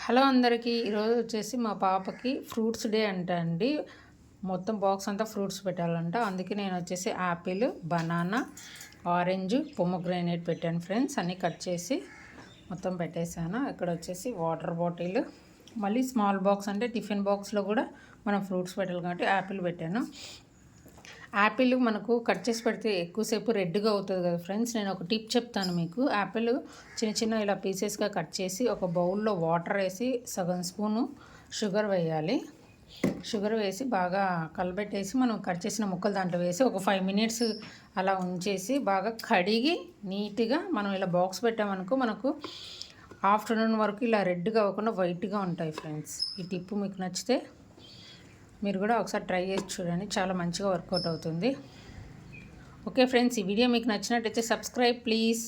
Hello అందరికీ ఈరోజు వచ్చేసి మా పాపకి ఫ్రూట్స్ డే అంట అండి. మొత్తం బాక్స్ అంతా ఫ్రూట్స్ పెట్టాలంట. అందుకే నేను వచ్చేసి యాపిల్, బనానా, ఆరెంజ్, పొమోగ్రానేట్ పెట్టాను ఫ్రెండ్స్. అన్నీ కట్ చేసి మొత్తం పెట్టేశాను. ఇక్కడ వచ్చేసి వాటర్ బాటిల్, మళ్ళీ స్మాల్ బాక్స్ అంటే టిఫిన్ బాక్స్లో కూడా మనం ఫ్రూట్స్ పెట్టాలి కాబట్టి యాపిల్ పెట్టాను. యాపిల్ మనకు కట్ చేసి పెడితే ఎక్కువసేపు రెడ్గా అవుతుంది కదా ఫ్రెండ్స్. నేను ఒక టిప్ చెప్తాను మీకు. యాపిల్ చిన్న చిన్న ఇలా పీసెస్గా కట్ చేసి ఒక బౌల్లో వాటర్ వేసి సగం స్పూను షుగర్ వేయాలి. షుగర్ వేసి బాగా కలబెట్టేసి మనం కట్ చేసిన ముక్కలు దాంట్లో వేసి ఒక 5 మినిట్స్ అలా ఉంచేసి బాగా కడిగి నీట్గా మనం ఇలా బాక్స్ పెట్టామనుకో మనకు ఆఫ్టర్నూన్ వరకు ఇలా రెడ్గా అవ్వకుండా వైట్గా ఉంటాయి ఫ్రెండ్స్. ఈ టిప్ మీకు నచ్చితే మీరు కూడా ఒకసారి ట్రై చేసి చూడండి, చాలా మంచిగా వర్కౌట్ అవుతుంది. ఓకే ఫ్రెండ్స్, ఈ వీడియో మీకు నచ్చినట్టయితే సబ్స్క్రైబ్ ప్లీజ్.